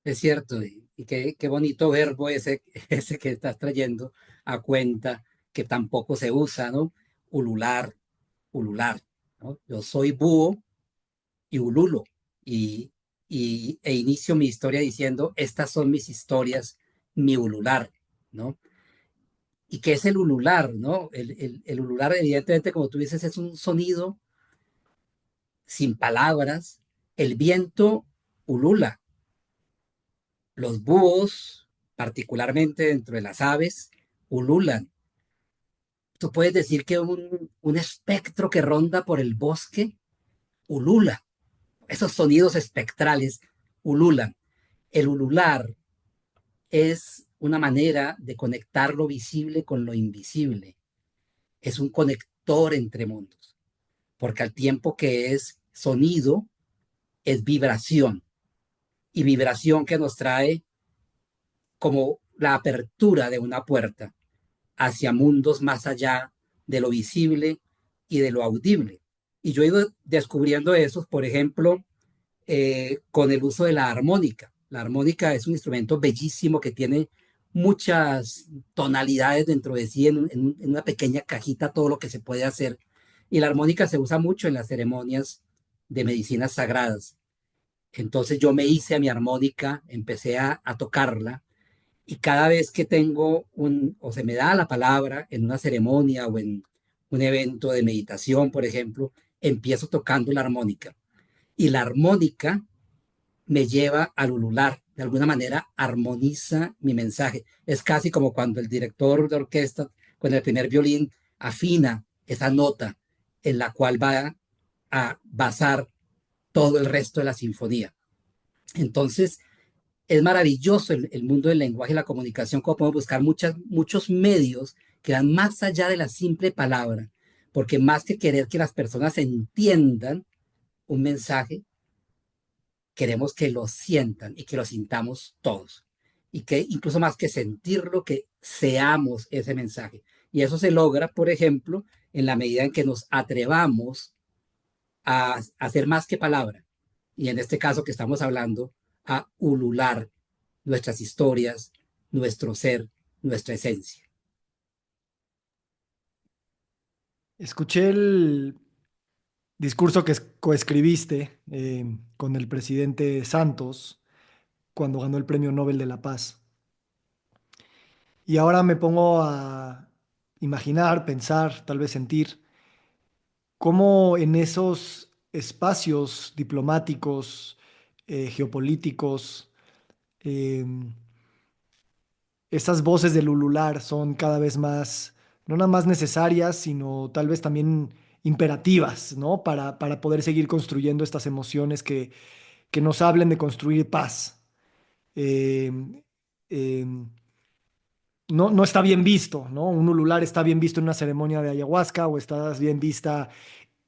Es cierto, y qué bonito verbo ese, ese que estás trayendo a cuenta, que tampoco se usa, ¿no? Ulular, ulular, ¿no? Yo soy búho y ululo, y, e inicio mi historia diciendo, estas son mis historias, mi ulular, ¿no? ¿Y qué es el ulular, no? El ulular, evidentemente, como tú dices, es un sonido sin palabras. El viento ulula. Los búhos, particularmente dentro de las aves, ululan. Tú puedes decir que un espectro que ronda por el bosque ulula. Esos sonidos espectrales ululan. El ulular es una manera de conectar lo visible con lo invisible. Es un conector entre mundos, porque al tiempo que es sonido, es vibración. Y vibración que nos trae como la apertura de una puerta hacia mundos más allá de lo visible y de lo audible. Y yo he ido descubriendo eso, por ejemplo, con el uso de la armónica. La armónica es un instrumento bellísimo que tiene muchas tonalidades dentro de sí, en una pequeña cajita, todo lo que se puede hacer. Y la armónica se usa mucho en las ceremonias de medicinas sagradas. Entonces yo me hice a mi armónica, empecé a tocarla y cada vez que tengo o se me da la palabra en una ceremonia o en un evento de meditación, por ejemplo, empiezo tocando la armónica. Y la armónica me lleva al ulular, de alguna manera armoniza mi mensaje. Es casi como cuando el director de orquesta con el primer violín afina esa nota en la cual va a basar todo el resto de la sinfonía. Entonces, es maravilloso el mundo del lenguaje y la comunicación, como podemos buscar muchos medios que van más allá de la simple palabra, porque más que querer que las personas entiendan un mensaje, queremos que lo sientan y que lo sintamos todos. Y que incluso más que sentirlo, que seamos ese mensaje. Y eso se logra, por ejemplo, en la medida en que nos atrevamos a hacer más que palabra. Y en este caso que estamos hablando, a ulular nuestras historias, nuestro ser, nuestra esencia. Escuché el discurso que coescribiste con el presidente Santos cuando ganó el Premio Nobel de la Paz. Y ahora me pongo a imaginar, pensar, tal vez sentir cómo en esos espacios diplomáticos, geopolíticos, eh, esas voces del ulular son cada vez más, no nada más necesarias, sino tal vez también imperativas, ¿no? Para poder seguir construyendo estas emociones que nos hablen de construir paz. Eh, eh, no está bien visto, ¿no? Un ulular está bien visto en una ceremonia de ayahuasca o estás bien vista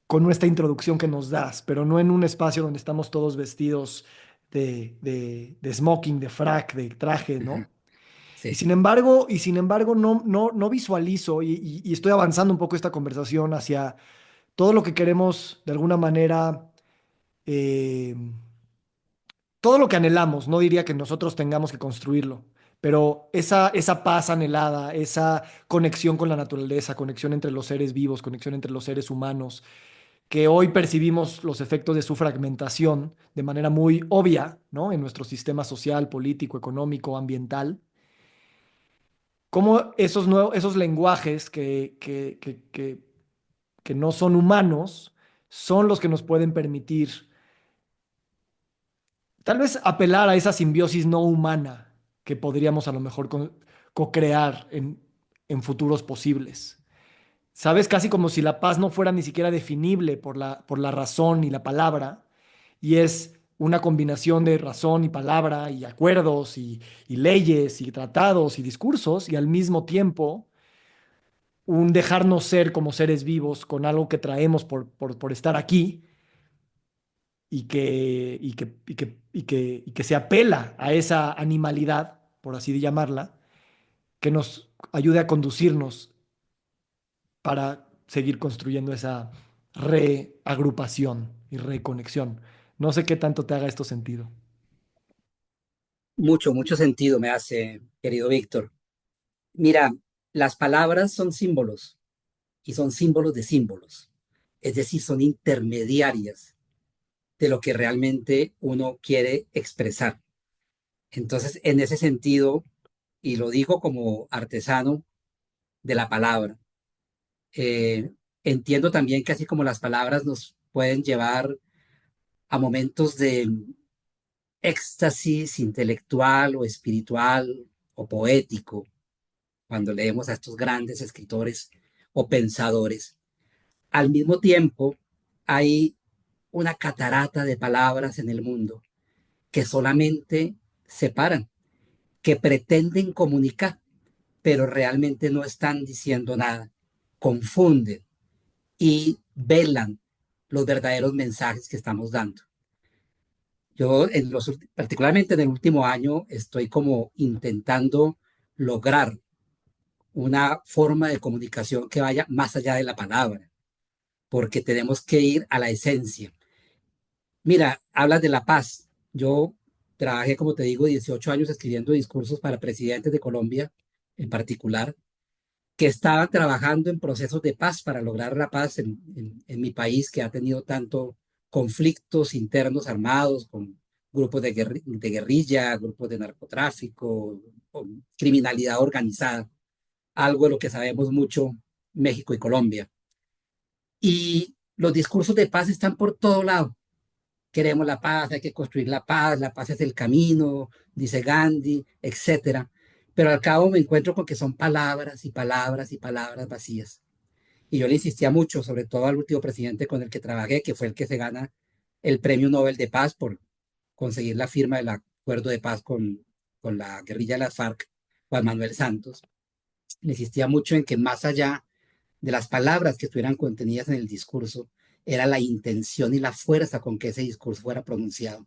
con nuestra introducción que nos das, pero no en un espacio donde estamos todos vestidos de smoking, de frac, de traje, ¿no? Sí. Y sin embargo no visualizo y estoy avanzando un poco esta conversación hacia todo lo que queremos de alguna manera, eh, todo lo que anhelamos, no diría que nosotros tengamos que construirlo, pero esa paz anhelada, esa conexión con la naturaleza, conexión entre los seres vivos, conexión entre los seres humanos, que hoy percibimos los efectos de su fragmentación de manera muy obvia, ¿no? En nuestro sistema social, político, económico, ambiental. Cómo esos lenguajes que no son humanos son los que nos pueden permitir tal vez apelar a esa simbiosis no humana que podríamos a lo mejor co-crear en futuros posibles. ¿Sabes? Casi como si la paz no fuera ni siquiera definible por la razón y la palabra, y es una combinación de razón y palabra y acuerdos y leyes y tratados y discursos, y al mismo tiempo un dejarnos ser como seres vivos con algo que traemos por estar aquí y que se apela a esa animalidad, por así llamarla, que nos ayude a conducirnos para seguir construyendo esa reagrupación y reconexión. No sé qué tanto te haga esto sentido. Mucho sentido me hace, querido Víctor. Mira, las palabras son símbolos y son símbolos de símbolos. Es decir, son intermediarias de lo que realmente uno quiere expresar. Entonces, en ese sentido, y lo digo como artesano de la palabra, eh, entiendo también que así como las palabras nos pueden llevar a momentos de éxtasis intelectual o espiritual o poético, cuando leemos a estos grandes escritores o pensadores, al mismo tiempo hay una catarata de palabras en el mundo que solamente separan, que pretenden comunicar, pero realmente no están diciendo nada, confunden y velan los verdaderos mensajes que estamos dando. Yo, particularmente en el último año, estoy como intentando lograr una forma de comunicación que vaya más allá de la palabra, porque tenemos que ir a la esencia. Mira, hablas de la paz. Yo trabajé, como te digo, 18 años escribiendo discursos para presidentes de Colombia en particular, que estaban trabajando en procesos de paz para lograr la paz en mi país, que ha tenido tanto conflictos internos armados con grupos de guerrilla, grupos de narcotráfico, criminalidad organizada, algo de lo que sabemos mucho México y Colombia. Y los discursos de paz están por todo lado. Queremos la paz, hay que construir la paz es el camino, dice Gandhi, etcétera. Pero al cabo me encuentro con que son palabras y palabras y palabras vacías. Y yo le insistía mucho, sobre todo al último presidente con el que trabajé, que fue el que se gana el Premio Nobel de Paz por conseguir la firma del acuerdo de paz con la guerrilla de las FARC, Juan Manuel Santos. Le insistía mucho en que más allá de las palabras que estuvieran contenidas en el discurso, era la intención y la fuerza con que ese discurso fuera pronunciado.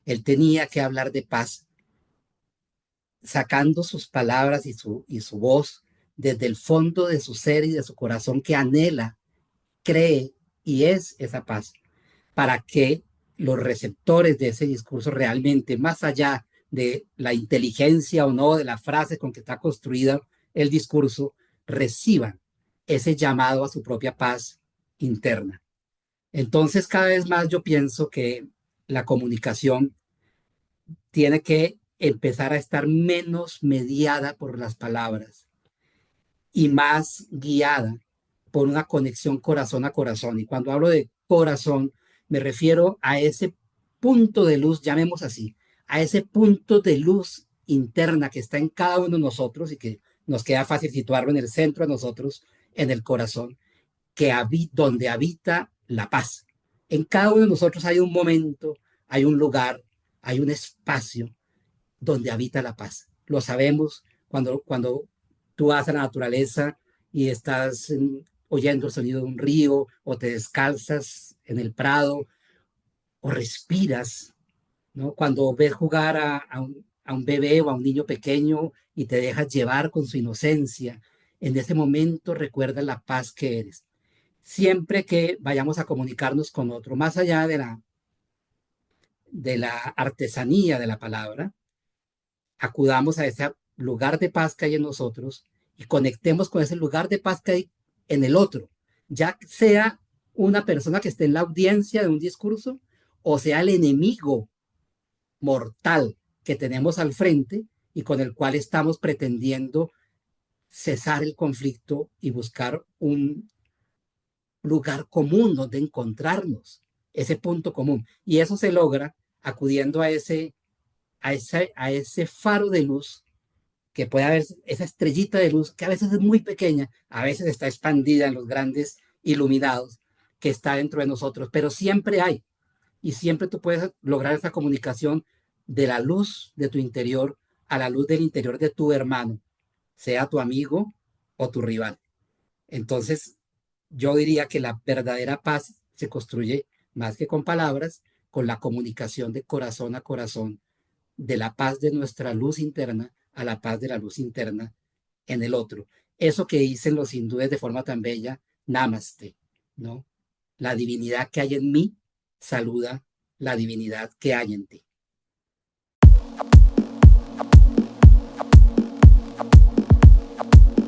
Él tenía que hablar de paz, sacando sus palabras y su voz desde el fondo de su ser y de su corazón que anhela, cree y es esa paz, para que los receptores de ese discurso realmente, más allá de la inteligencia o no de la frase con que está construida el discurso, reciban ese llamado a su propia paz interna. Entonces, cada vez más yo pienso que la comunicación tiene que empezar a estar menos mediada por las palabras y más guiada por una conexión corazón a corazón. Y cuando hablo de corazón, me refiero a ese punto de luz, llamemos así, a ese punto de luz interna que está en cada uno de nosotros y que nos queda fácil situarlo en el centro de nosotros, en el corazón, donde habita la paz. En cada uno de nosotros hay un momento, hay un lugar, hay un espacio donde habita la paz. Lo sabemos cuando tú vas a la naturaleza y estás oyendo el sonido de un río o te descalzas en el prado o respiras, ¿no? Cuando ves jugar a un bebé o a un niño pequeño y te dejas llevar con su inocencia, en ese momento recuerda la paz que eres. Siempre que vayamos a comunicarnos con otro, más allá de la artesanía de la palabra, acudamos a ese lugar de paz que hay en nosotros y conectemos con ese lugar de paz que hay en el otro, ya sea una persona que esté en la audiencia de un discurso o sea el enemigo mortal que tenemos al frente y con el cual estamos pretendiendo cesar el conflicto y buscar un lugar común donde encontrarnos, ese punto común. Y eso se logra acudiendo a ese faro de luz que puede haber esa estrellita de luz que a veces es muy pequeña, a veces está expandida en los grandes iluminados que está dentro de nosotros, pero siempre hay y siempre tú puedes lograr esa comunicación de la luz de tu interior a la luz del interior de tu hermano, sea tu amigo o tu rival. Entonces, yo diría que la verdadera paz se construye más que con palabras, con la comunicación de corazón a corazón, de la paz de nuestra luz interna a la paz de la luz interna en el otro. Eso que dicen los hindúes de forma tan bella, namaste, ¿no? La divinidad que hay en mí saluda la divinidad que hay en ti.